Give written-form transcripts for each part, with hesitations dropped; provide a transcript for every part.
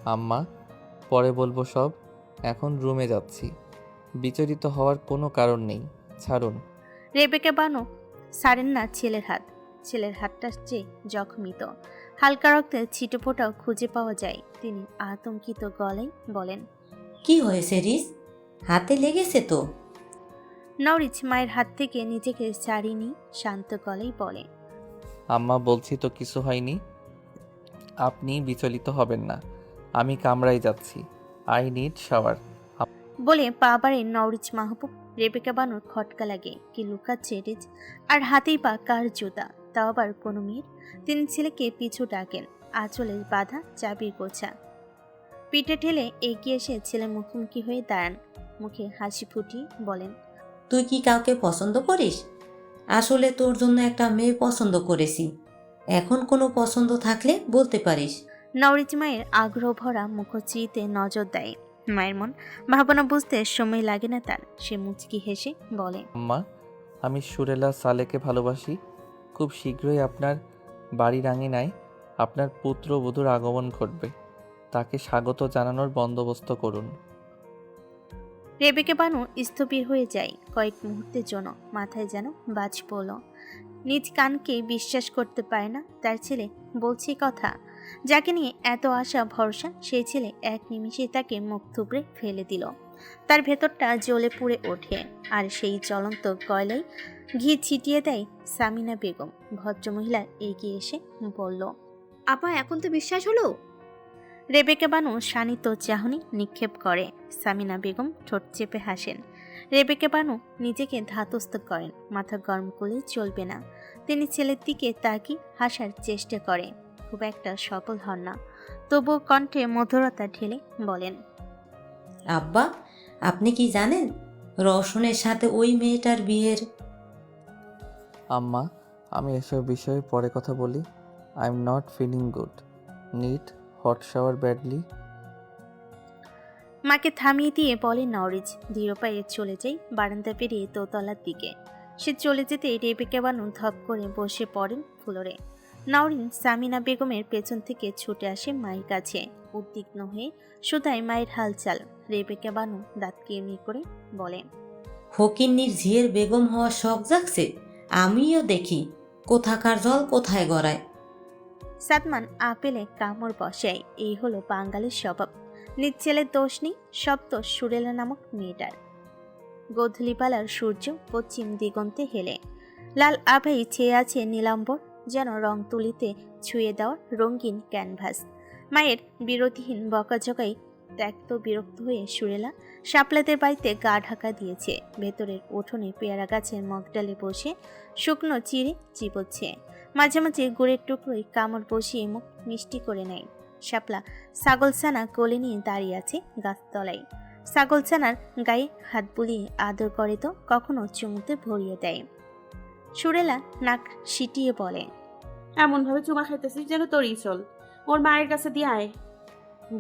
আম্মা, পরে বলবো সব। এখন রুমে যাচ্ছি। বিচলিত হওয়ার কোনো কারণ নেই, ছাড়ুন। রেবেকা বানু ছাড়েন না ছেলের হাত। ছেলের হাতটা চেয়ে জখমিত, হালকা রক্তের ছিটেফোঁটাও খুঁজে পাওয়া যায়। তিনি আতঙ্কিত গলায় বলেন, কি হয়েছে রিস? হাতে লেগেছে তো? নরিচ মায়ের হাত থেকে নিজেকে ছাড়িয়ে নিয়ে শান্ত গলায় বলে, আম্মা, বলছি তো কিছু হয়নি। আপনি বিচলিত হবেন না। আমি কামরায় যাচ্ছি। I need shower. বলে পা বাড়ে নরিচ মাহবুব। রেবেকা বানুর খটকা লাগে, কি লুকাচ্ছে রিচ, আর হাতেই পা কার জুতা, তাও আবার কোনো মেয়ের। তিনি ছেলেকে পিছু ডাকেন, আঁচলের বাঁধা চাবির গোছা পিঠে ঠেলে এগিয়ে এসে ছেলের মুখোমুখি হয়ে দাঁড়ান। মুখে হাসি ফুটিয়ে বলেন, তুই কি কাউকে পছন্দ করিস? আসলে তোর জন্য একটা মেয়ে পছন্দ করেছি। এখন কোনো পছন্দ থাকলে বলতে পারিস। নরিচ মায়ের আগ্রহ ভরা মুখশ্রীতে নজর দেয়। মায়ের মন ভাবনা বুঝতে সময় লাগে না তার। সে মুচকি হেসে বলে, আম্মা, আমি সুরেলা সালেকে ভালোবাসি। খুব শীঘ্রই আপনার বাড়ির আঙিনায় আপনার পুত্রবধূর আগমন ঘটবে। তাকে স্বাগত জানানোর বন্দোবস্ত করুন। রেবেকা বানু স্থবির হয়ে যায় কয়েক মুহূর্তের জন্য। মাথায় যেন বাজ পড়ল। নিজ কানকে বিশ্বাস করতে পারে না তার ছেলে বলছে কথা। যাকে নিয়ে এত আশা ভরসা, সেই ছেলে এক নিমিষে তাকে মুখ থুবড়ে ফেলে দিল। তার ভেতরটা জ্বলে পুড়ে ওঠে, আর সেই জ্বলন্ত কয়লায় ঘি ছিটিয়ে দেয় সামিনা বেগম। ভদ্রমহিলা এগিয়ে এসে বলল, আপা এখন তো বিশ্বাস হলো? রেবেকা বানু শানিত চাহনি নিক্ষেপ করে। সামিনা বেগম ঠোঁট চেপে হাসেন। রেবেকা বানু নিজেকে ধাতস্থ করেন, মাথা গরম করলে চলবে না। তিনি ছেলের দিকে তাকিয়ে হাসার চেষ্টা করে, খুব একটা সফল হন না। তবুও কণ্ঠে মধুরতা ঢেলে বলেন, আব্বা, আপনি কি জানেন রওশনের সাথে ওই মেয়েটার বিয়ের? আম্মা, আমি এসব বিষয়ে পরে কথা বলি। I am not feeling good. Need hot shower badly. মাকে থামিয়ে দিয়ে বলে নরিজ। ধীর পায়ে চলে যাই বারান্দা পেরিয়ে দোতলার দিকে। সে চলে যেতে রেবেকা বানু ধপ করে বসে পড়েন ফ্লোরে। নওরিন সামিনা বেগমের পেছন থেকে ছুটে আসে মায়ের কাছে, উদ্বিগ্ন হয়ে শুধায় মায়ের হালচাল। রেবেকা বানু দাঁত কিরমি করে বলে, ফকিন্নির ঝিয়ের বেগম হওয়ার শখ জাগছে। আমিও দেখি কোথাকার জল কোথায় গড়ায়। সাদমান আপেলে কামড় বসায়। এই হলো বাঙালির স্বভাব। নিজ ছেলের দোষ নেই, সব দোষ সুরেলা নামক মেয়েটার। গোধূলিবেলার সূর্য পশ্চিম দিগন্তে হেলে লাল আভায় ছেয়ে আছে নীলাম্বর, যেন রং তুলিতে ছুঁয়ে দেওয়া রঙিন ক্যানভাস। মায়ের বিরোধীহীন বকাঝকাই ত্যক্ত বিরক্ত হয়ে সুরেলা শাপলাদের বাড়িতে গা ঢাকা দিয়েছে। ভেতরের উঠোনে পেয়ারা গাছের মগডালে বসে শুকনো চিড়ে চিবোচ্ছে। মাঝে মাঝে গুড়ের টুকরোয় কামড় বসিয়ে মুখ মিষ্টি করে নেয়। শাপলা ছাগলছানা কোলে নিয়ে দাঁড়িয়ে আছে গাছতলায়। ছাগলছানার গায়ে হাত বুলিয়ে আদর করে তো কখনো চুমুতে ভরিয়ে দেয়। সুরেলা নাক সিটিয়ে বলে, এমনভাবে চুমা খাইতেছিস যেন তোরই চল। ওর মায়ের কাছে দিয়ে আয়।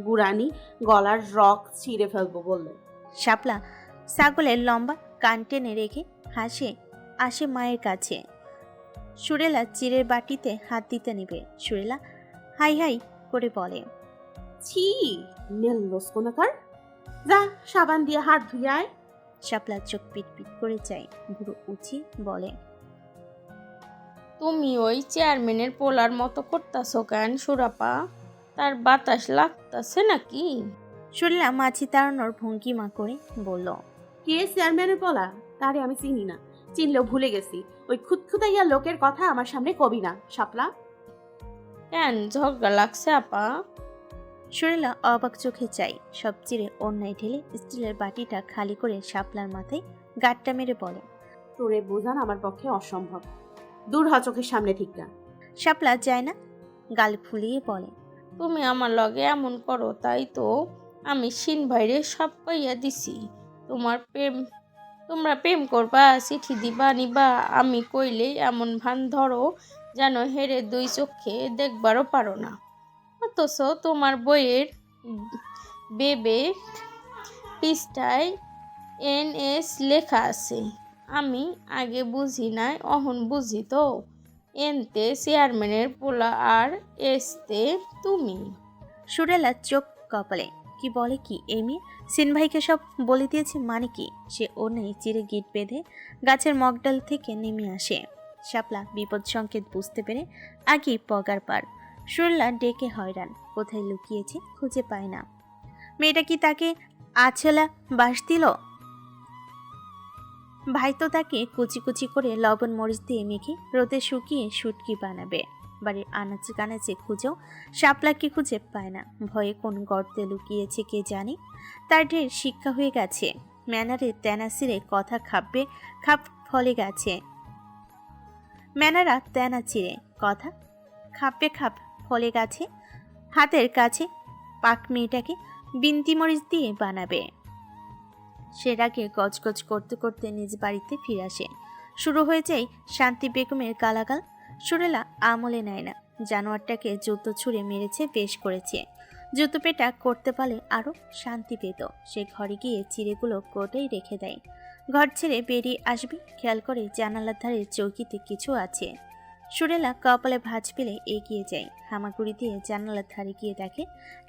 বুড়ানি গলার রক ছিঁড়ে ফেলবো বললে। শাপলা ছাগলের লম্বা কান টেনে রেখে হাসে আসে মায়ের কাছে। সুরেলা চিড়ের বাটিতে হাত দিতে নেবে। সুরেলা হাই হাই করে বলে, ছি, নেল্লোস কোনাকার। যা সাবান দিয়ে হাত ধুয়ে আয়। শাপলা চোখ পিট পিট করে যায়। বুড়ো উঁচিয়ে বলে, তুমি ওই চেয়ারম্যানের পোলার মতো করতাছো কেন সুরাপা? তার বাতাস লাগতাছে নাকি? সুরেলা মাছি তাড়ানোর ভঙ্গিমা করে বলল, কে চেয়ারম্যানের বলা? তারে আমি চিনি না, চিনলেও ভুলে গেছি। ওই খুঁতখুতাইয়া লোকের কথা আমার সামনে কবি না শাপলা। কেন ঝগড়া লাগছে আপা? সুরেলা অবাক চোখে চাই। সব চিরে অন্যায় ঢেলে স্টিলের বাটিটা খালি করে শাপলার মাথায় গাঁটটা মেরে বলে, তোরে বোঝান আমার পক্ষে অসম্ভব। দূর হ চোখের সামনে ঠিক না। শাপলা যায় না, গাল ফুলিয়ে বলে, তুমি আমার লগে এমন করো তাই তো আমি সিন ভাইরে সব কইয়া দিছি। তোমরা প্রেম করবা, চিঠি দিবা নিবা, আমি কইলেই এমন ভান ধরো যেন হেরে দুই চোখে দেখবারও পারো না। অথচ তোমার বইয়ের বেবে পৃষ্ঠায় NS লেখা আছে। আমি আগে বুঝি নাই, অহন বুঝি তো। এনতে চেয়ারম্যানের পোলা আর এসতে তুমি। সুরেলা চোখ কপালে। কি বলে কি এই মেয়ে? সিন ভাইকে সব বলে দিয়েছে মানে কি? সে ওনাই চিরে গিট বেঁধে গাছের মগডাল থেকে নেমে আসে। শাপলা বিপদ সংকেত বুঝতে পেরে আগেই পগার পার। সুরলা ডেকে হয়রান, কোথায় লুকিয়েছে খুঁজে পায় না। মেয়েটা কি তাকে আছলা বাস দিল? ভাই তো তাকে কুচি কুচি করে লবণ মরিচ দিয়ে মেখে রোদে শুকিয়ে শুটকি বানাবে। বাড়ির আনাচে কানাচে খুঁজেও শাপলাকে খুঁজে পায় না। ভয়ে কোন গর্তে লুকিয়েছে কে জানে। তার ঢের শিক্ষা হয়ে গেছে। ম্যানারে তেনাসিরে কথা খাপবে খাপ ফলে গেছে। ম্যানারা তেনা চিরে কথা খাপবে খাপ ফলে গেছে। হাতের কাছে পাক মেয়েটাকে বিনতি মরিচ দিয়ে বানাবে। সে রাগে গজগজ করতে করতে নিজ বাড়িতে ফিরে আসে। শুরু হয়ে যায় শান্তি বেগমের গালাগাল। সুরেলা আমলে নেয় না। জানোয়ারটাকে জুতো ছুঁড়ে মেরেছে, বেশ করেছে। জুতো পেটা করতে পারলে আরও শান্তি পেত। সে ঘরে গিয়ে চিড়েগুলো কোটেই রেখে দেয়। ঘর ছেড়ে বেরিয়ে আসবে, খেয়াল করে জানালার ধারে চৌকিতে কিছু আছে। সুরেলা কপালে ভাঁজ পেলে এগিয়ে যায়। হামাগুড়ি দিয়ে জানালার ধারে গিয়ে দেখে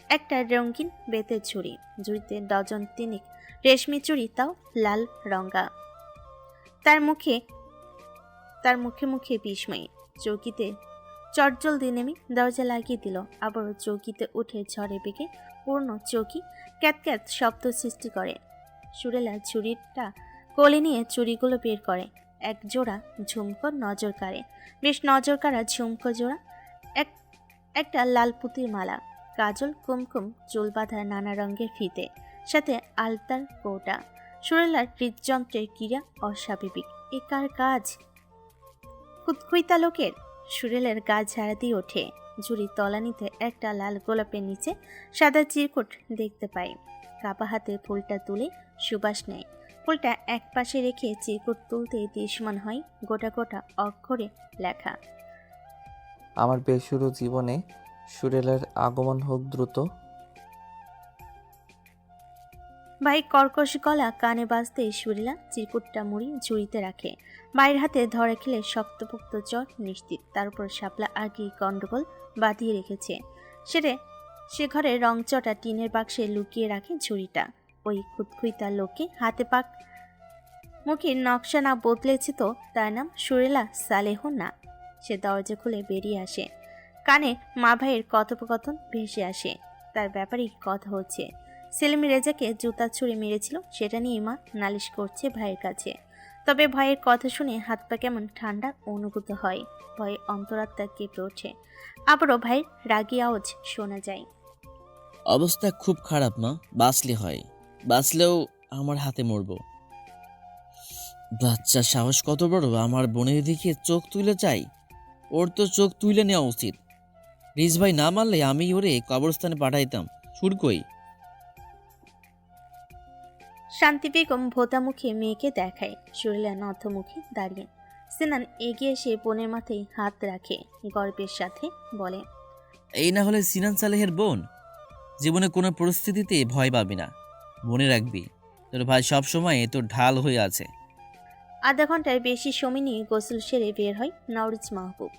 একটা রঙিন বেতের ঝুড়ি। ঝুড়িতে ডজন তিনেক রেশমি চুড়ি, তাও লাল রঙা। তার মুখে মুখে বিস্ময়। চৌকিতে চটজলদি নেমে দরজা লাগিয়ে দিল। আবারও চৌকিতে উঠে ঝড়ে বেগে পূর্ণ চৌকি ক্যাত শব্দ সৃষ্টি করে। সুরেলা চুড়িটা কোলে নিয়ে চুড়িগুলো বের করে। এক জোড়া ঝুমকো নজর কাড়ে, বেশ নজর কাড়া ঝুমকো জোড়া। একটা লাল পুঁতির মালা, কাজল, কুমকুম, চুল বাঁধা নানা রঙের ফিতে, সাথে আলতার কৌটা। সুরেলার হৃদযন্ত্রের ক্রিয়া অস্বাভাবিক। এ কার কাজ? খুঁতখুঁতা লোকের। সুরেলের গা ঝাড়া দিয়ে ওঠে। ঝুড়ি তলানিতে একটা লাল গোলাপের নিচে সাদা চিরকুট দেখতে পায়। কাপা হাতে ফুলটা তুলে সুবাস নেয়। ফুলটা এক পাশে রেখে চিরকুট তুলতে দৃশ্যমান হয় গোটা গোটা অক্ষরে লেখা, আমার বেসুরো জীবনে সুরেলার আগমন হোক দ্রুত। ভাই কর্কশ গলা কানে বাজতে সুরেলা চিরকুটটা মুড়ি ঝুড়িতে রাখে। ভাইয়ের হাতে ধরে খেলে শক্তপোক্ত জ্বর নিশ্চিত। তার উপর শাপলা আগেই গন্ডগোল বাঁধিয়ে রেখেছে। সে ঘরে রংচটা টিনের বাক্সে লুকিয়ে রাখে ঝুড়িটা। ওই খুঁতখুঁতা লোককে হাতে পাক মুখের নকশা না বদলেছে তো তার নাম সুরেলা সালেহ না। সে দরজা খুলে বেরিয়ে আসে। কানে মা ভাইয়ের কথোপকথন ভেসে আসে। তার ব্যাপারেই কথা হচ্ছে। সেলিম রেজাকে জুতা ছুঁড়ে মেরেছিল, সেটা নিয়ে মা নালিশ করছে ভাইয়ের কাছে। তবে ভাইয়ের কথা শুনে হাত পা কেমন ঠান্ডা অনুভূত হয়। ভয়ে অন্তরাত্মা কেঁপে ওঠে। আবারও ভাইয়ের রাগী আওয়াজ শোনা যায়। অবস্থা খুব খারাপ মা, বাঁচলে হয়, বাঁচলেও আমার হাতে মরবো। বাচ্চার সাহস কত বড়, আমার বোনের দিকে চোখ তুলে চাই। ওর তো চোখ তুলে নেওয়া উচিত। রিজ ভাই না মারলে আমি ওরে কবরস্থানে পাঠাইতাম। সুর কই? শান্তি বেগম ভোতা মুখে মেয়েকে দেখায়। সুরেলা নথমুখে দাঁড়িয়ে। সিনান এগিয়ে এসে বোনের মাথায় হাত রাখে, গর্বের সাথে বলে, এই না হলে সিনান সালেহের বোন। জীবনে কোনো পরিস্থিতিতে ভয় পাবি না, মনে রাখবি তোর ভাই সবসময় তোর ঢাল হয়ে আছে। আধা ঘন্টার বেশি সময় নিয়ে গোসল সেরে বের হয় নওরোজ মাহবুব।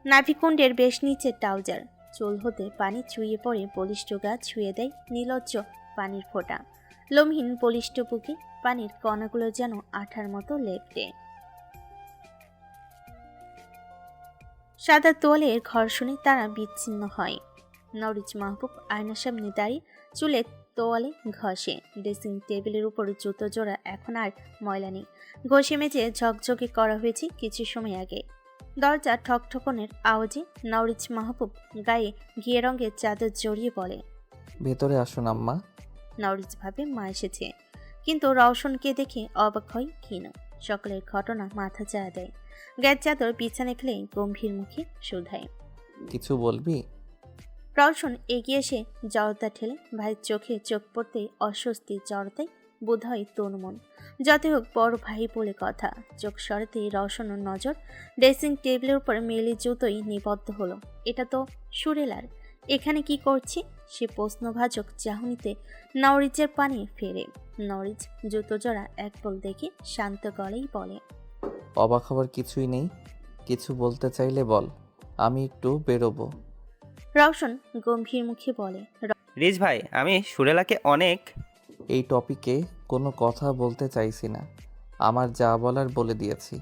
নাভিকুণ্ডের বেশ নিচে ট্রাউজার, চুল হতে পানি চুইয়ে পড়ে বলিষ্ঠ গা ছুঁয়ে দেয় নীলজ্জ পানির ফোঁটা। লোমহীন বলিষ্ঠ বুকে পানির কণাগুলো যেন আঠার মতো লেপটে। সাদা তোয়ালের ঘর্ষণে তারা বিচ্ছিন্ন হয়। নওরোজ মাহবুব আয়নার সামনে দাঁড়িয়ে চুলে তোয়ালে ঘষে। ড্রেসিং টেবিলের উপর জুতো জোড়া এখন আর ময়লা নেই, ঘষে মেজে ঝকঝকে করা হয়েছে কিছু সময় আগে। দরজা ঠকঠকনের আওয়াজে নওরোজ মাহবুব গায়ে ঘিয়ে রঙের চাদর জড়িয়ে বলে, ভেতরে আসুন আম্মা। নওরোজ ভাবে মা এসেছে, কিন্তু রওশনকে দেখে অবাক হয় ক্ষীণ। সকলের ঘটনা মাথা চাড়া দেয়। গ্যাস চাদর বিছানে ফেলে গম্ভীর মুখে শুধায়, কিছু বলবি? রওশন এগিয়ে এসে জড়তা ঠেলে ভাইয়ের চোখে চোখ পড়তে অস্বস্তি জড়তায় বোধ হয় তনুমন। যতই হোক বড় ভাই বলে কথা। চোখ সরাতেই রওশনের নজর ড্রেসিং টেবিলের উপর মেলি জুতোই নিবদ্ধ হলো। এটা তো সুরেলার, এখানে কি করছে? সে প্রশ্নভাজক চাহনিতে নওরোজের পানে ফেরে। নওরোজ জুতো জোড়া এক পল দেখে শান্ত গলায় বলে, অবাক হবার কিছুই নেই, কিছু বলতে চাইলে বল, আমি একটু বেরোবো। রওশন গম্ভীর মুখে বলে, রিজ ভাই, আমি সুরেলাকে অনেক। এই টপিকে কোনো কথা বলতে চাইছি না। আমার যা বলার বলে দিয়েছি।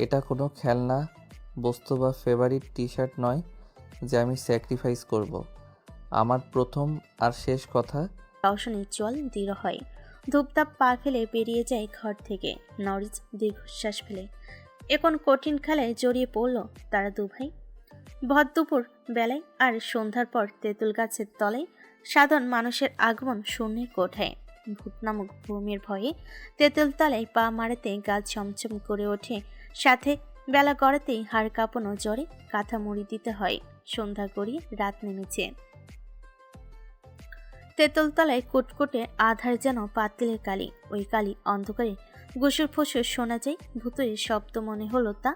এটা কোনো খেলনা বস্তু বা ফেভারিট টি শার্ট নয় যে আমি স্যাক্রিফাইস করব। আমার প্রথম আর শেষ কথা। রওশনের চোয়াল দৃঢ় হয়, ধূপধাপ পা ফেলে বেরিয়ে যায় ঘর থেকে। নরিজ দীর্ঘশ্বাস ফেলে। এখন কঠিন খেলায় জড়িয়ে পড়ল তারা দুভাই। ভর দুপুর বেলায় আর সন্ধ্যার পর তেঁতুল গাছের তলায় সাধারণ মানুষের আগমন শূন্যে কোঠায়। ভূত নামক ভূমির ভয়ে তেঁতুল তলায় পা মারাতে গা ছমছম করে ওঠে, সাথে বেলা গড়াতেই হাড় কাঁপানো জ্বরে কাঁথা মুড়ি দিতে হয়। সন্ধ্যা গড়িয়ে রাত নেমেছে। তেঁতুলতলায় কুটকুটে আধার যেন পাতিলের কালি। ওই কালি অন্ধকারে গুসুর ফুসুর শোনা যায়। ভূতের শব্দ মনে হলো তা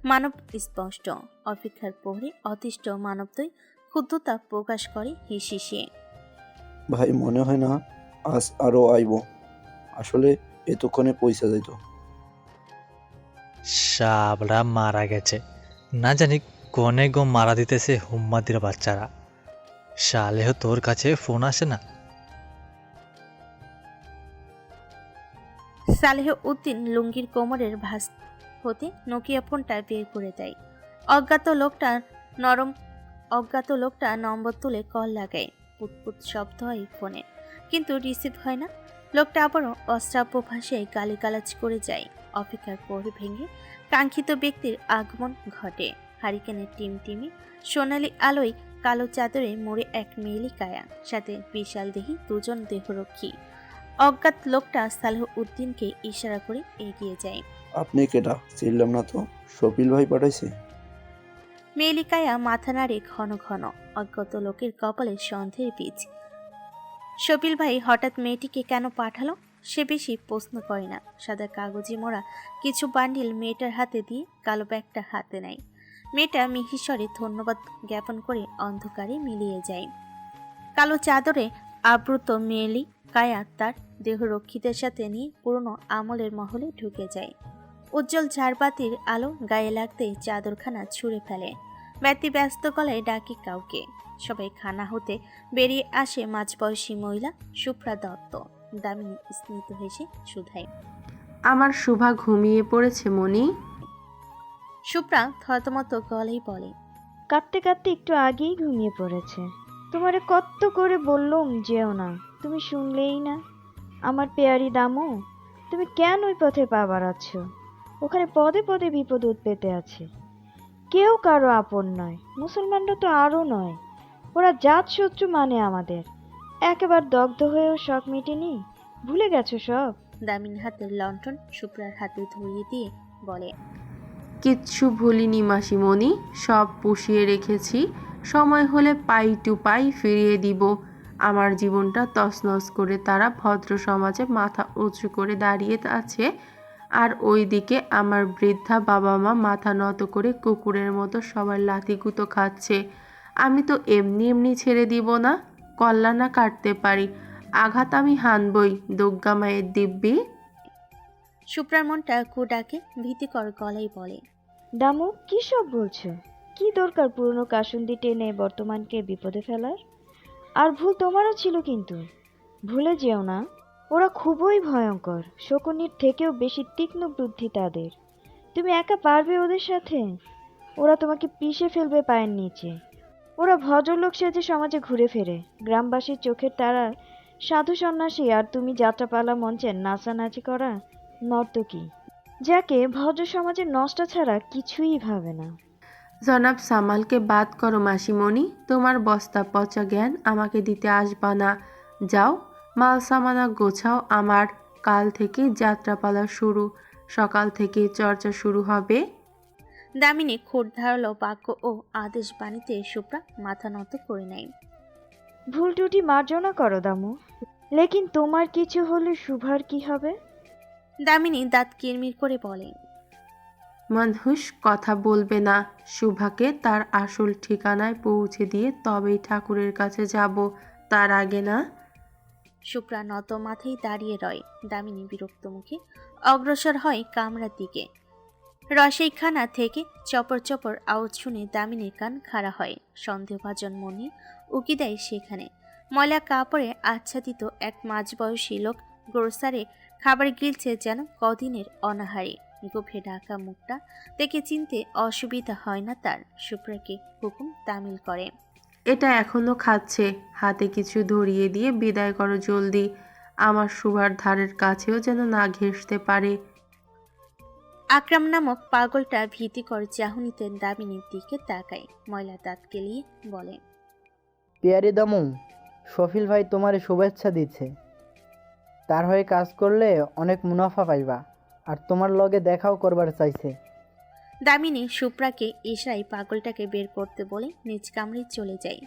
মানব স্পষ্ট। অপেক্ষার প্রহরে অতিষ্ঠ মানবদ্বয় ক্ষুদ্রতা প্রকাশ করে হিসিয়ে। ভাই মনে হয় না আজ আরো আইব, আসলে এতক্ষণে পয়সা যাইতো। শাবরা মারা গেছে, না জানি কনে গো মারা দিতেছে হুম্মাদির বাচ্চারা। শালেহ তোর কাছে ফোন আসে না? সালেহ উদ্দিন লুঙ্গির কোমরের ভাঁজ হতে নোকিয়া ফোনটা বের করে দেয়। অজ্ঞাত লোকটা নম্বর তুলে কল লাগায়। পুতপুত শব্দ হয় ফোনে, কিন্তু রিসিভ হয় না। লোকটা আবারও অশ্রাব্য ভাষায় গালিগালাজ করে যায়। অপেক্ষার পরে ভেঙে কাঙ্ক্ষিত ব্যক্তির আগমন ঘটে। হারিকেনের টিমটিমে সোনালি আলোয় কালো চাদরে মোড়ে এক মেয়েলি কায়া, সাথে বিশাল দেহি দুজন দেহরক্ষী। অজ্ঞাত লোকটা সালেহ উদ্দিনকে ইশারা করে এগিয়ে যায়। আপনি কেটা চিনলাম না তো, শপিল ভাই পাঠাইছে? মেয়েলি কায়া মাথা নাড়ে ঘন ঘন। অজ্ঞাত লোকের কপালে সন্দেহের বীজ। শপিল ভাই হঠাৎ মেয়েটিকে কেন পাঠালো সে বেশি প্রশ্ন করে না। সাদা কাগজে মোড়া কিছু বান্ডিল মেয়েটার হাতে দিয়ে কালো ব্যাগটা হাতে নেয়। মেয়েটা মিহিস্বরে ধন্যবাদ জ্ঞাপন করে অন্ধকারে মিলিয়ে যায়। কালো চাদরে আবৃত মেয়েলি কায়া তার দেহরক্ষীদের সাথে নিয়ে পুরনো আমলের মহলে ঢুকে যায়। উজ্জ্বল ঝাড়বাতির আলো গায়ে লাগতেই চাদরখানা ছুঁড়ে ফেলে। ব্যস্ত গলায় ডাকে কাউকে। সবাই খানা হতে বেরিয়ে আসে মাঝবয়সী মহিলা সুপ্রা দত্ত। দামিনী স্মিত হেসে শুধায়, আমার শুভা ঘুমিয়ে পড়েছে মনি। সুপ্রা থতমত গলায় বলে, কাঁদতে কাঁদতে একটু আগেই ঘুমিয়ে পড়েছে। তোমারে কত করে বললুম যেও না, তুমি শুনলেই না। আমার পেয়ারি দামু, তুমি কেন ওই পথে পা বাড়াচ্ছ? ওখানে পদে পদে বিপদ উৎপেতে আছে। কেউ কারো আপন নয়, মুসলমানরা তো আরও নয়। ওরা জাত শত্রু মানে আমাদের। একেবার দগ্ধ হয়েও শখ মেটেনি, ভুলে গেছো সব? দামিনী হাতের লণ্ঠন সুপ্রার হাতে ধরিয়ে দিয়ে বলে, কিচ্ছু ভুলিনি মাসিমণি, সব পুষিয়ে রেখেছি। সময় হলে পাই টু পাই ফিরিয়ে দিব। আমার জীবনটা তছনছ করে তারা ভদ্র সমাজে মাথা উঁচু করে দাঁড়িয়ে আছে, আর ওইদিকে আমার বৃদ্ধা বাবা মা মাথা নত করে কুকুরের মতো সবার লাথিগুতো খাচ্ছে। আমি তো এমনি এমনি ছেড়ে দিব না, কল্লা না কাটতে পারি। আঘাত আমি হানবই, দুর্গা মায়ের দিব্যি। সুপ্রার মনটা কুডাকে ভীতিকর গলায় বলে, দামু কি সব বলছো? কি দরকার পুরনো কাসুন্দি টেনে বর্তমানকে বিপদে ফেলার? আর ভুল তোমারও ছিল, কিন্তু ভুলে যেও না ওরা খুবই ভয়ঙ্কর। শকুনির থেকেও বেশি তীক্ষ্ণ বুদ্ধি তাদের। তুমি একা পারবে ওদের সাথে? ওরা তোমাকে পিষে ফেলবে পায়ের নিচে। ওরা ভদ্রলোক সেজে সমাজে ঘুরে ফেরে, গ্রামবাসীর চোখের তারার সাধু সন্ন্যাসী, আর তুমি যাত্রাপালা মঞ্চে নাচানাচি করা নর্তকী, যাকে ভদ্র সমাজের নষ্ট ছাড়া কিছুই ভাবে না। জনাব সামালকে বাদ করো মাসিমণি, তোমার বস্তা পচা জ্ঞান আমাকে দিতে আসবা না। যাও, মাল সামানা গোছাও আমার। কাল থেকে যাত্রাপালা শুরু, সকাল থেকে চর্চা শুরু হবে। দামিনী খোঁট ধারালো বাক্য ও আদেশ বাণীতে সুপ্রা মাথা নত করে নেয়। ভুল টুটি মার্জনা করো দামু, লেকিন তোমার কিছু হলে শুভার কি হবে? দামিনী দাঁত কিরমির করে বলে, মানুষ কথা বলবে না। শুভাকে তার আসল ঠিকানায় পৌঁছে দিয়ে তবেই ঠাকুরের কাছে যাব, তার আগে না। সুপ্রা নত মাথায় দাঁড়িয়ে রয়। দামিনী বিরক্ত মুখে অগ্রসর হয় কামরার দিকে। রসইখানা থেকে চপর চপর আওয়াজ শুনে দামিনীর কান খাড়া হয়। সন্দেহভাজন মনে উকি দেয় সেখানে। ময়লা কাপড়ে আচ্ছাদিত এক মাঝবয়সী লোক গ্রোসারে খাবার গিলছে যেন কদিনের অনাহারী। গোফে ঢাকা মুখটা দেখে চিনতে অসুবিধা হয় না তার। শুভ্রাকে হুকুম তামিল করে, এটা এখনো খাচ্ছে। হাতে কিছু ধরিয়ে দিয়ে বিদায় করো জলদি। আমার সুভার ধারের কাছেও যেন না ঘেঁষতে পারে। আকরাম নামক পাগলটা ভীতিকর চাহনিতে দামিনীর দিকে তাকায়। ময়লা দাঁত কেলিয়ে বলে, পেয়ারি দামু, শফিল ভাই তোমারে শুভেচ্ছা দিচ্ছে। তার হয়ে কাজ করলে অনেক মুনাফা পাইবা, আর তোমার লগে দেখাও করবার চাইছে। দামিনী শুভ্রাকে ইশারায় পাগলটাকে বের করতে বলে নিজ কামড়ে চলে যায়।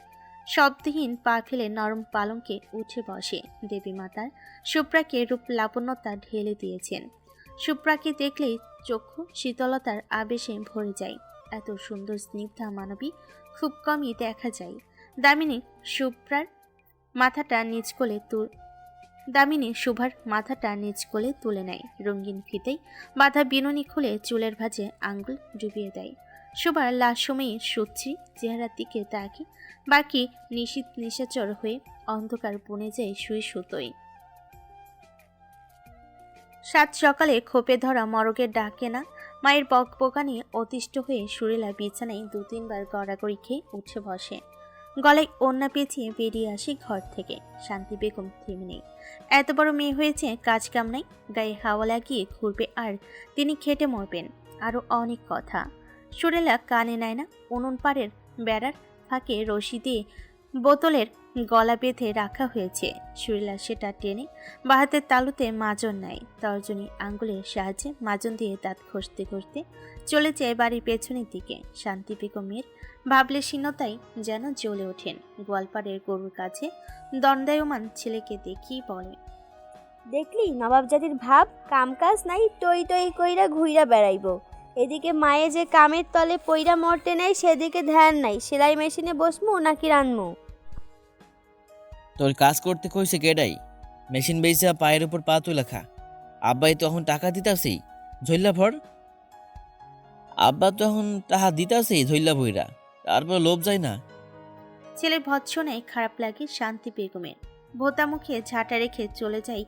শব্দহীন পা ফেলে নরম পালঙ্কে উঠে বসে। দেবী মাতার শুভ্রাকে রূপ লাবণ্যতা ঢেলে দিয়েছেন। শুভ্রাকে দেখলেই চক্ষু শীতলতার আবেশে ভরে যায়। এত সুন্দর স্নিগ্ধা মানবী খুব কমই দেখা যায়। দামিনী শুভ্রার মাথাটা নিচ কোলে শুভার মাথাটা নিচ কোলে তুলে নেয়। রঙিন ফিতেই বাঁধা বিনুনি খুলে চুলের ভাঁজে আঙ্গুল ডুবিয়ে দেয়। শুভার লাশময়ী সুশ্রী চেহারার দিকে তাকে বাকি নিশাচর হয়ে অন্ধকার বনে যায় সুই সুতোই। সাত সকালে খোপে ধরা মরগের ডাকে না মায়ের বকবকানি অতিষ্ঠ হয়ে সুরেলা বিছানায় 2-3 বার গড়াগড়ি খেয়ে উঠে বসে। গলায় ওড়না পেঁচিয়ে বেরিয়ে আসি ঘর থেকে। শান্তি বেগম থেমে নেই। এত বড় মেয়ে হয়েছে, কাজ কাম নাই, গায়ে হাওয়া লাগিয়ে ঘুরবে আর তিনি খেটে মরবেন। আরও অনেক কথা সুরেলা কানে নেয় না। উনুন পাড়ের বেড়ার ফাঁকে রশি দিয়ে বোতলের গলা বেঁধে রাখা হয়েছে। সুরেলা সেটা টেনে বাহাতের তালুতে মাজন নেয়। তর্জনী আঙ্গুলের সাহায্যে মাজন দিয়ে দাঁত ঘষতে ঘষতে চলে যায় বাড়ির পেছনের দিকে। শান্তি বেগমের ভাবলেশীনতায় যেন জ্বলে ওঠেন। গোয়ালপাড়ের গরুর কাছে দণ্ডায়মান ছেলেকে দেখি বলে, দেখলি নবাব জাতির ভাব, কাম কাজ নাই, টই টই কইরা ঘুইরা বেড়াইব। এদিকে মায়ে যে কামের তলে পইরা মরতে নেই সেদিকে ধ্যান নাই। সেলাই মেশিনে বসমু নাকি রানমু? তোর কাজ করতে কইছে কেডাই? মেশিন বেইসা পায়ের উপর পা তুলে খা। আব্বাই তো এখন টাকা দিতাছেই, ঝইল্লা ভর। আব্বা তো এখন টাকা দিতাছেই ঝইল্লা ভইরা, তারপর লোভ যায় না। ছেলের ভৎসনায় খারাপ লাগে শান্তি বেগমের। ভোতা মুখে ঝাঁটা রেখে চলে যাই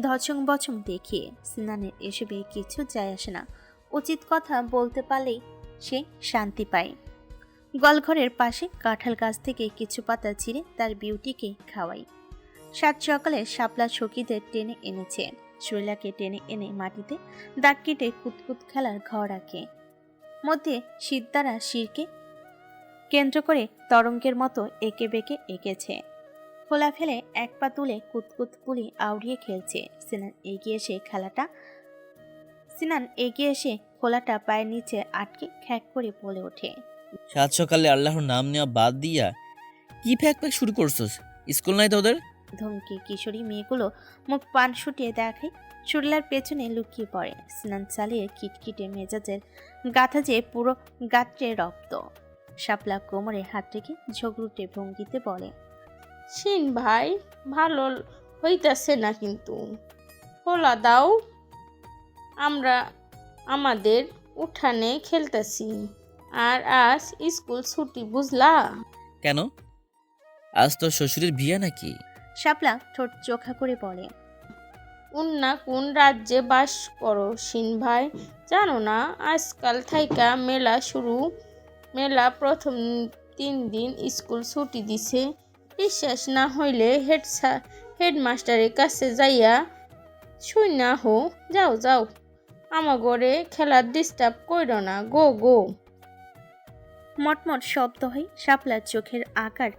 ধচং বচং দেখিয়ে। সিনানের এসবে কিছু যায় আসে না। উচিত কথা বলতে পারলেই সে শান্তি পায়। গলঘরের পাশে কাঁঠাল গাছ থেকে কিছু পাতা ছিঁড়ে তার বিউটিকে খাওয়াই। সাত সকালে শাপলা সখীদের টেনে এনেছে। শৈলাকে টেনে এনে মাটিতে দাগ কেটে কুতকুত খেলার ঘর আঁকে। মধ্যে সিদ্ধারা শিরকে কেন্দ্র করে তরঙ্গের মতো এঁকে বেঁকে এঁকেছে। খোলা ফেলে এক পা তুলে কুতকুত পুলি আউড়িয়ে খেলছে। সিনান এগিয়ে এসে খোলাটা পায়ের নিচে আটকে খ্যাক করে বলে ওঠে, সাত সকালে আল্লাহর নাম নেওয়া বাদ দিয়া কি ফ্যাক ফ্যাক শুরু করছস? স্কুল নাই তোদের? ধমকে কিশোরী মেয়েগুলো মুখ পান শুটিয়ে দেখায়। সুরলার পেছনে লুকিয়ে পড়ে। স্নান চালিয়ে কিটকিটে মেজাজের গাথা যে পুরো গাত্রে রক্ত। শাপলা কোমরে হাত রেখে ঝগড়ুটে ভঙ্গিতে বলে, শিন ভাই, ভালো হইতাছে না কিন্তু। খোলা দাও, আমরা আমাদের উঠানে খেলতেছি। আর আজ স্কুল ছুটি, বুঝলা? কেন, আজ তোর শ্বশুরের বিয়ে নাকি? শাপলা ঠোঁট চোখা করে বলে, উন্না কোন রাজ্যে বাস করো শিন ভাই? জানো না আজকাল থাইকা মেলা প্রথম 3 দিন স্কুল ছুটি দিছে। বিশ্বাস না হইলে হেডমাস্টারের কাছে যাইয়া শুইনা হো। যাও যাও, আমার ঘরে খেলার ডিস্টার্ব কইরো না, গো গো। মটমট শব্দ হয়। শাপলার চোখের আকার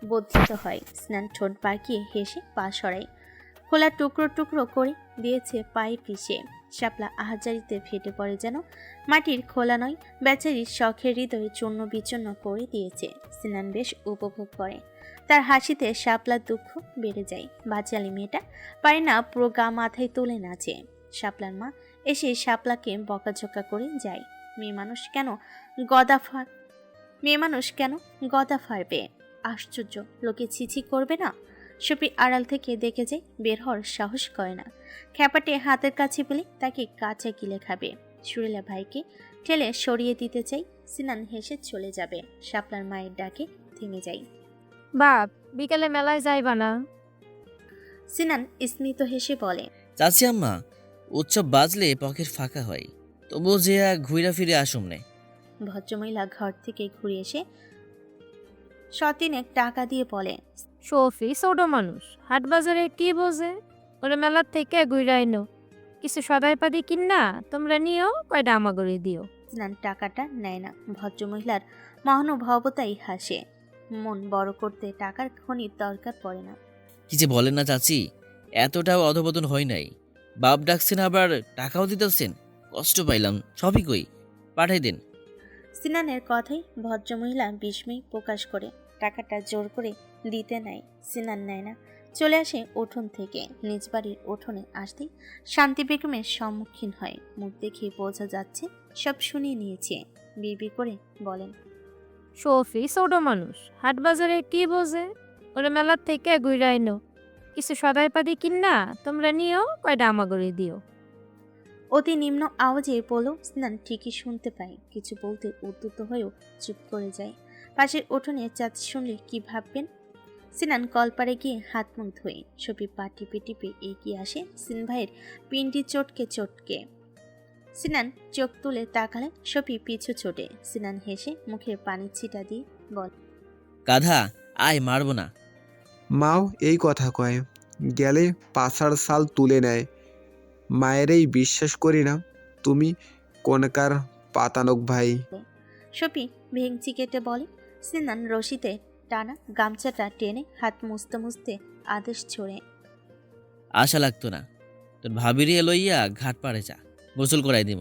বর্ধিত হয়। স্নান ঠোঁট বাঁকিয়ে হেসে পা সরায়। খোলা টুকরো টুকরো করে দিয়েছে পায়ে পিষে। শাপলা আহাজারিতে ফেটে পড়ে যেন মাটির খোলা নয়, বেচারির শখের হৃদয়ে চূর্ণ বিচূর্ণ করে দিয়েছে। সিনান বেশ উপভোগ করে। তার হাসিতে শাপলার দুঃখ বেড়ে যায়। বাচালি মেয়েটা পারে না পুরো গা মাথায় তুলে নাচে। শাপলার মা এসে শাপলাকে বকাঝকা করে যায়। মেয়ে মানুষ কেন গদা ফারবে? আশ্চর্য, লোকে ছিছি করবে না? সুপি আড়াল থেকে দেখে যায়, বের হওয়ার সাহস করে না। খ্যাপাটে হাতের কাছে পেলে তাকে কাঁচা গিলে খাবে। সুরেলা ভাইকে ঠেলে সরিয়ে দিতে চাই। সিনান হেসে চলে যাবে। শাপলার মায়ের ডাকে থেমে যায়। বাপ বিকেলে মেলায় যাইবা না? সিনান স্মিত হেসে বলে, চাচি আম্মা, উৎসব বাজলে পকেট ফাঁকা হয়, তবুও যে ঘুরা ফিরে আসুম নে। ভদ্রমহিলা ঘর থেকে ঘুরে এসে সতিনেক টাকা দিয়ে বলে, শফি ছোট মানুষ, হাট বাজারে কি বোঝে? ওরা মেলার থেকে ঘুরে আইনো, কিছু সদাই পাতি কিনা তোমরা নিও, কয়টা আমাগরে দিও। সিনান টাকাটা নেয় না। ভদ্রমহিলার মহানুভবতাই হাসে। মন বড় করতে টাকার খনির দরকার পড়ে না। কি যে বলেন না চাচি, এতটাও অধপতন হয় নাই। বাপ ডাকছেন আবার টাকাও দিতেছেন, কষ্ট পাইলাম। সবই কই, পাঠাই দেন। সিনানের কথাই ভদ্রমহিলা বিস্ময় প্রকাশ করে টাকাটা জোর করে দিতে নেয়। সিনান নেয় না। চলে আসে উঠোন থেকে। নিজ বাড়ির উঠোনে আসতেই শান্তি বেগমের সম্মুখীন হয়। মুখ দেখে বোঝা যাচ্ছে সব শুনিয়ে নিয়েছে। বিড়বিড় করে বলেন, শফি ছোট মানুষ, হাট বাজারে কি বোঝে? ওরা মেলার থেকে ঘুরে আইনো, কিছু সদাই পাতি কিনা তোমরা নিও, কয়টা আমাগরে দিও। অতি নিম্ন আওয়াজে বলো। সিনান ঠিকই শুনতে পায়। কিছু বলতে উদ্যত হয়েও চুপ করে যায়। পাশের উঠোনে চাচি শুনলে কি ভাববেন? সিনান কলপারে গিয়ে হাত মুখ ধোয়। শফি পা টিপে টিপে এগিয়ে আসে সিন ভাইয়ের পিন্ডি চটকে চটকে। সিনান চোখ তুলে তাকালে শফি পিছু ছোটে। সিনান হেসে মুখে পানির ছিটা দিয়ে বল, গাধা, আয়, মারবো না। মাও এই কথা কয়, গেলে পাছার সাল তুলে নেয়। মায়েরই বিশ্বাস করি না, তুমি কোনকার পাতানক ভাই। শফি ভেঙচি কেটে বলে। সিনান রশিতে টানা গামছাটা টেনে হাত মুছতে মুছতে আদেশ ছড়ে, আশা লাগতো না, তোর ভাবিরে লইয়া ঘাট পাড়ে যা, গোসল করাই দিব।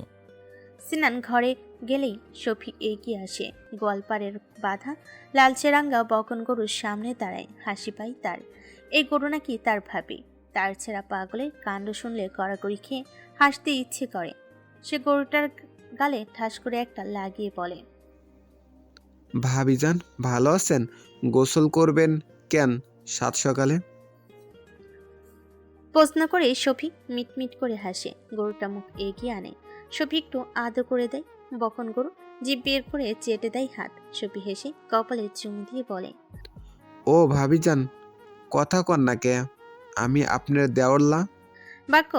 সিনান ঘরে গেলেই শফি এগিয়ে আসে। গোয়ালপাড়ের বাঁধা লালচে রাঙ্গা বকন গরুর সামনে দাঁড়ায়। হাসি পায় তার। এই গরু নাকি তার ভাবি। তার ছেঁড়া পাগলের কাণ্ড শুনলে গড়াগড়ি খেয়ে হাসতে ইচ্ছে করে। সে গরুটার গালে ঠাস করে একটা লাগিয়ে বলে, ভাবিজান ভালো আছেন? গোসল করবেন কেন সাত সকালে? প্রশ্ন করে শফি মিটমিট করে হাসে। গরুটা মুখ এগিয়ে আনে। শফি একটু আদো করে দেয়। বকন গরু জিভ বের করে চেটে দেয় হাত। শফি হেসে কপালে চুমু দিয়ে বলে, ও ভাবিজান, কথা কন না কে? আমি আপনার দেওরলা। বাক্য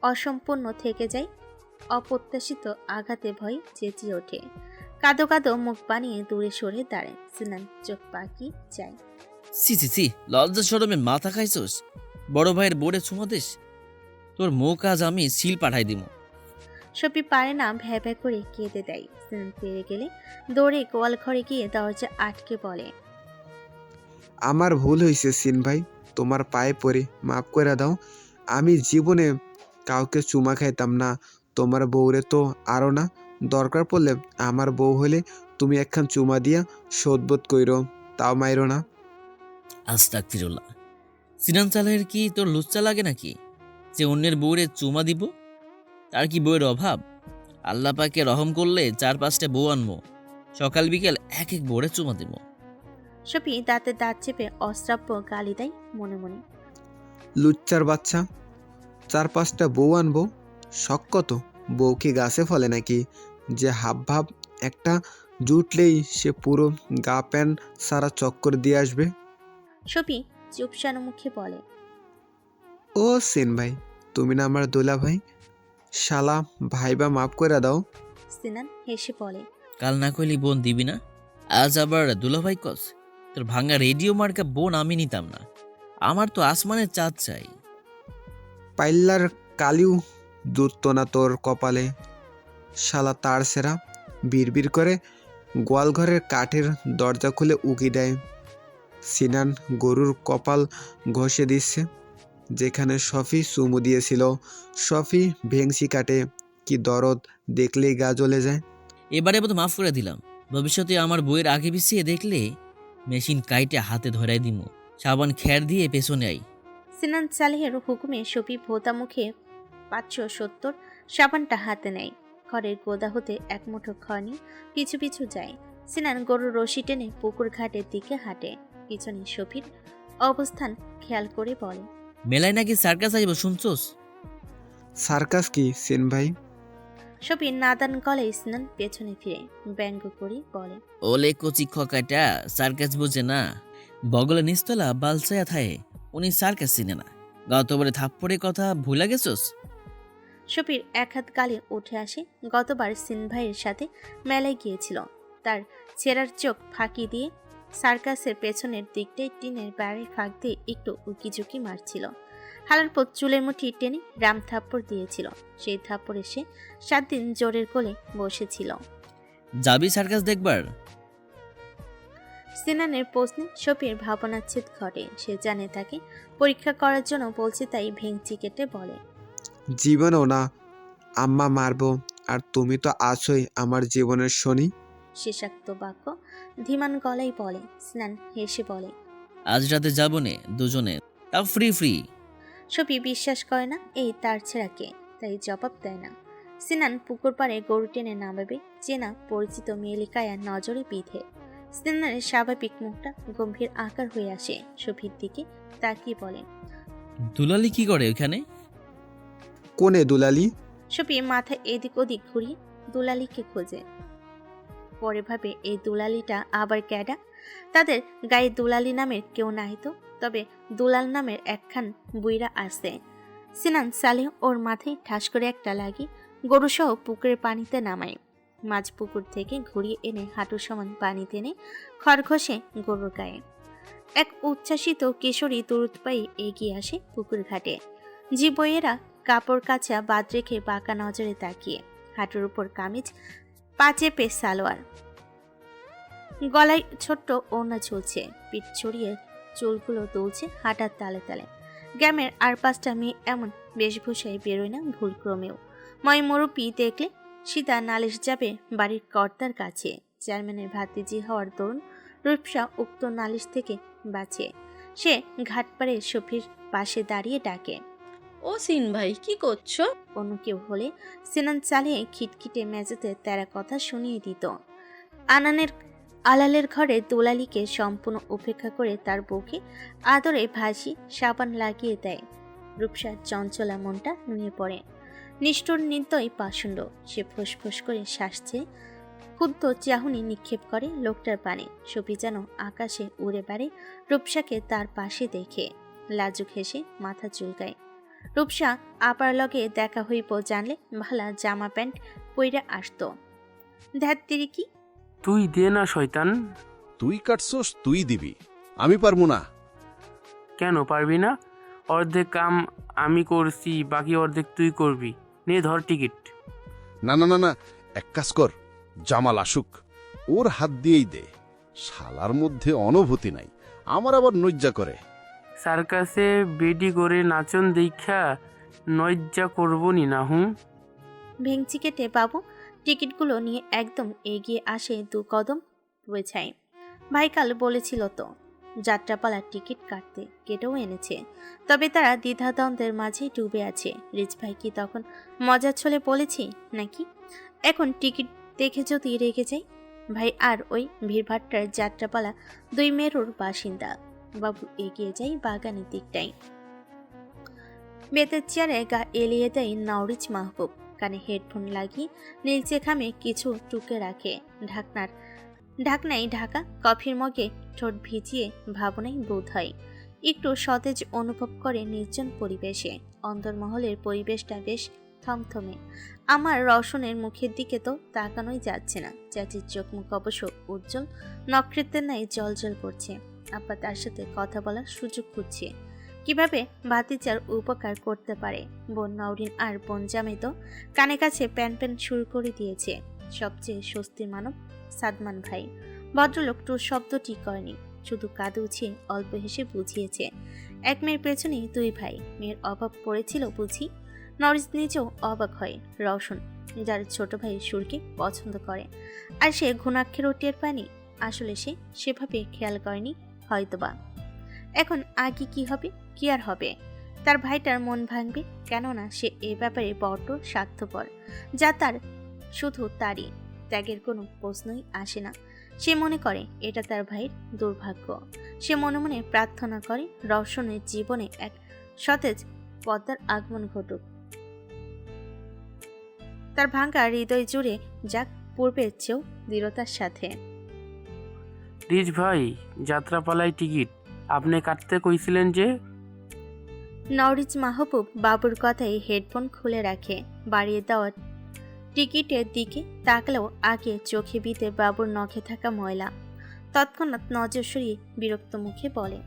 অসম্পূর্ণ থেকে যায়। অপ্রত্যাশিত আঘাতে ভয়ে চেঁচিয়ে ওঠে। কাদো কাদো মুখ বানিয়ে দূরে সরে দাঁড়ায়। সিনান চোখ পাকি যায়। সি সি সি, লজ্জা শরমে মাথা খাইছোস? বড় ভাইয়ের বোর্ডে চুমা দিস? তোর মুখ আজ আমি সিল পাঠাই দিব। শফি পারে না, ভ্যা ভ্যা করে কেঁদে দেয়। সিনান পেরে গেলে দৌড়ে গোয়াল ঘরে গিয়ে দরজা আটকে বলে, আমার ভুল হয়েছে সিন ভাই, তোমার পায়ে পড়ে মাফ করে দাও। আমি জীবনে কাউকে চুমা খাইতাম না, তোমার বউরে তো আরো না। দরকার পড়লে আমার বউ হলে তুমি একখান চুমা দিয়া শোধবোধ কইরো, তাও মাইরো না। আস্তাগফিরুল্লাহ। সিনান চালের কি তোর লুচ্চা লাগে নাকি যে অন্যের বউরে চুমা দিব? তার কি বউয়ের অভাব? আল্লাহ পাকে রহম করলে 4-5টা বউ আনবো, সকাল বিকেল এক এক বউরে চুমা দিব। শফি দাঁতে দাঁত চেপে অশ্রাব্য গালি দেয় মনে মনে। লুচ্চার বাচ্চা, 4-5টা বউ আনবো, শখ কত? বউ কি গাছে ফলে নাকি যে হাব ভাব একটা জুটলেই সে পুরো গা প্যান্ট সারা চক্কর দিয়ে আসবে? শফি চুপসানো মুখে বলে, ও সিন ভাই, তুমি না আমার দোলা ভাই? শালা ভাইবা মাফ করে দাও। সিনান হেসে বলে, কাল না কইলি বোন দিবি না, আজ আবার দুলাভাই কস? তোর ভাঙা রেডিও মার্কা বোন আমি নিতাম না, আমার তো আসমানের চাঁদ চাই। পাইল্লার কালিও জুটতো না তোর কপালে, শালা তার সেরা। বিড়বিড় করে গোয়ালঘরের কাঠের দরজা খুলে উকি দেয়। সিনান গরুর কপাল ঘষে দিচ্ছে যেখানে শফি চুমু দিয়েছিল। শফি ভেংসি কাটে, কি দরদ দেখলেই গা জ্বলে যায়। এবারে মতো মাফ করে দিলাম, ভবিষ্যতে আমার বইয়ের আগে পিছিয়ে দেখলে মেশিন কাইটে হাতে ধরাই দিমু, সাবান খ্যার দিয়ে পেছনে আই। সিনান সালেহের হুকুমে শফি ভোতা মুখে 570 সাবানটা হাতে নেয়। ঘরের গোদা হতে এক মুঠো খড় নিয়ে পিছু পিছু যায়। সিনান গরুর রশি টেনে পুকুর ঘাটের দিকে হাঁটে। পিছনে শফির অবস্থান খেয়াল করে বলে, মেলায় নাকি সার্কাস আইব শুনছোস? সার্কাস কি সিন ভাই? শফি নাদান গলায় সিনান পেছনে ফিরে ব্যঙ্গ করে বলে, ওলে কচি খকাটা সার্কাস বোঝে না, বগলে নিস্তলা বালচায়া থায়ে উনি সার্কাস চিনে না। গতবারে থাপ্পড়ের কথা ভুলে গেছোস? শফির এক হাত গালে উঠে আসে। গতবার সিন ভাইয়ের সাথে মেলায় গিয়েছিল। তার চেরার চোখ ফাঁকি দিয়ে সার্কাসের পেছনের দিকটায় টিনের বাড়ির ফাঁক দিয়ে একটু উকিঝুঁকি মারছিল। হালার পর চুলের মুঠি টেনে রাম থাপ্পড় দিয়েছিল। সেই থাপ্পড়ে সে 7 দিন জোরের কোলে বসেছিল। যাবি সার্কাস দেখবার? সিনানের প্রশ্নে শফির ভাবনাচ্ছেদ ঘটে। সে জানে তাকে পরীক্ষা করার জন্য বলছে, তাই ভেঙচি কেটে বলে, জীবনও না, আম্মা মারবো, আর তুমি তো আছোই আমার জীবনের শনি। শেষাক্ত বাক্য ধীমান গলায় বলে। সিনান হেসে বলে, আজ রাতে যাবো নে দুজনে, তাও ফ্রি ফ্রি। শফি বিশ্বাস করে না এই তার ছেঁড়াকে, তাই জবাব দেয় না। সিনান পুকুর পাড়ে গরু টেনে নামাবে, চেনা পরিচিত মেয়েলিকায়া নজরে বিধে। সিনানের স্বাভাবিক মুখটা গম্ভীর আকার হয়ে আসে। শফির দিকে তাকিয়ে বলে, দুলালি কি করে ওখানে? কোনে দুলালি? শফি মাথা এদিক ওদিক ঘুরিয়ে দুলালিকে খোঁজে। পরে ভাবে এই দুলালিটা আবার ক্যাডা? তাদের গায়ে দুলালি নামের কেউ নাই তো, তবে দুলাল নামের একখান বুইরা আছে। সিনান সালেহ ওর মাথায় ঠাস করে একটা লাগি গরুসহ পুকুরের পানিতে নামায়। মাঝ পুকুর থেকে ঘুরিয়ে এনে হাঁটু সমান পানি টেনে খড়ঘষে গরুর গায়ে। এক উচ্ছ্বাসিত কিশোরী তুরুত পায়ে এগিয়ে আসে পুকুর ঘাটে। জীবইয়েরা কাপড় কাচা বাদ রেখে বাঁকা নজরে তাকিয়ে। হাঁটুর উপর কামিজ, পা চেপে সালোয়ার, গলায় ছোট্ট ওড়না ঝুলছে, পিঠ ছড়িয়ে চুলগুলো দুলছে হাঁটার তালে তালে। গ্রামের আর 5টা মেয়ে এমন বেশভূষায় বেরোয় না ভুলক্রমেও। ময় মুরব্বি দেখলে সীতা নালিশ যাবে বাড়ির কর্তার কাছে। চেয়ারম্যানের ভাতিজি হওয়ার দরুন রূপসা উক্ত নালিশ থেকে বাঁচে। সে ঘাট পাড়ে শফির পাশে দাঁড়িয়ে ডাকে, ও সিন ভাই, কি করছো? অন্য কেউ হলে সিনান চালিয়ে খিটখিটে মেজাজে তেরা কথা শুনিয়ে দিত। আলালের ঘরে দুলালিকে সম্পূর্ণ উপেক্ষা করে তার বউকে আদরে ভাসি সাবান লাগিয়ে দেয়। রূপসার চঞ্চলা মনটা নুয়ে পড়ে। নিষ্ঠুর নির্দয় পাষণ্ড। সে ফোঁস করে শ্বাসছে, ক্ষুদ্র চাহনি নিক্ষেপ করে লোকটার পানে। শফি যেন আকাশে উড়ে বেড়ে রূপসাকে তার পাশে দেখে লাজুক হেসে মাথা চুলকায়। রূপসা আপার লগে দেখা হইব জানলে ভালা জামা প্যান্ট পইরা আসতো। ধ্যাত্তিরি কি, তুই দে না শয়তান। তুই কাটছস তুই দিবি, আমি পারবো না। কেন পারবি না? অর্ধেক কাম আমি করছি, বাকি অর্ধেক তুই করবি। নে ধর টিকিট। না না না না, এক কাজ কর, জামাল আসুক, ওর হাত দিয়েই দে। শালার মধ্যে অনুভূতি নাই, আমার আবার নজ্জা করে। সার্কাসে বেডি করে নাচন দেখা নজ্জা করবনি না। ভেংচি কেটে বাবু টিকিটগুলো নিয়ে একদম এগিয়ে আসে 2 কদম পৌঁছায়। ভাইকাল বলেছিল তো যাত্রাপালার টিকিট কাটতে, কেটেও এনেছে। তবে তারা দ্বিধাদ্বন্দ্বের মাঝে ডুবে আছে। রিচ ভাই কি তখন মজার ছলে বলেছি নাকি? এখন টিকিট দেখে যদি রেগে যায়? ভাই আর ওই ভিড়ভাট্টার যাত্রাপালা 2 মেরুর বাসিন্দা। বাবু এগিয়ে যায় বাগানের দিকটাই। বেতের চেয়ারে গা এলিয়ে দেয় নওরিচ মাহবুব। কানে হেডফোন লাগিয়ে নীলচে খামে কিছু টুকে রাখে। ঢাকনায় ঢাকা কফির মগে ঠোঁট ভিজিয়ে ভাবনায় বোধ হয়। একটু সতেজ অনুভব করে নির্জন পরিবেশে। অন্দরমহলের পরিবেশটা বেশ থমথমে। আমার রওশনের মুখের দিকে তো তাকানোই যাচ্ছে না। চাচির চোখ মুখ অবশ্য উজ্জ্বল নক্ষত্রের ন্যায় জ্বলজ্বল করছে। আব্বা তার সাথে কথা বলার সুযোগ খুঁজছে, কিভাবে ভাতিজার উপকার করতে পারে। বোন নওরিন আর বোন জামাই তো কানে কাছে প্যান প্যান শুরু করে দিয়েছে। সবচেয়ে স্বস্তির মানব সাদমান ভাই। ভদ্রলোক টুর শব্দটি করেনি, শুধু কাঁধে উঠিয়ে অল্প হেসে বুঝিয়েছে, এক মেয়ের পেছনেই 2 ভাই। মেয়ের অভাব পড়েছিল বুঝি? নরিস নিজেও অবাক হয়। রওশন যার ছোট ভাই সুরকে পছন্দ করে, আর সে ঘুণাক্ষেরও টের পায়নি। আসলে সে সেভাবে খেয়াল করেনি হয়তোবা। এখন আগে কি হবে, কি আর হবে? তার ভাইটার মন ভাঙবে, কেননা সে এ ব্যাপারে বড্ড স্বার্থপর। যা তার শুধু তারই, ত্যাগের কোনো প্রশ্নই আসে না। সে মনে করে এটা তার ভাইয়ের দুর্ভাগ্য। সে মনে মনে প্রার্থনা করে রওশনের জীবনে এক সতেজ পদ্মার আগমন ঘটুক। তার ভাঙা হৃদয় জুড়ে যাক পূর্বের চেয়েও দৃঢ়তার সাথে। রিজ ভাই, যাত্রাপালায় টিকিট আপনি কাটতে কইছিলেন যে? নওরিজ মাহবুব বাবুর কথায় হেডফোন খুলে রাখে। বাড়িয়ে দেওয়া টিকিটের দিকে তাকলেও আগে চোখে বিঁধে বাবুর নখে থাকা ময়লা। তৎক্ষণাৎ নজর সরিয়ে বিরক্ত মুখে বলে,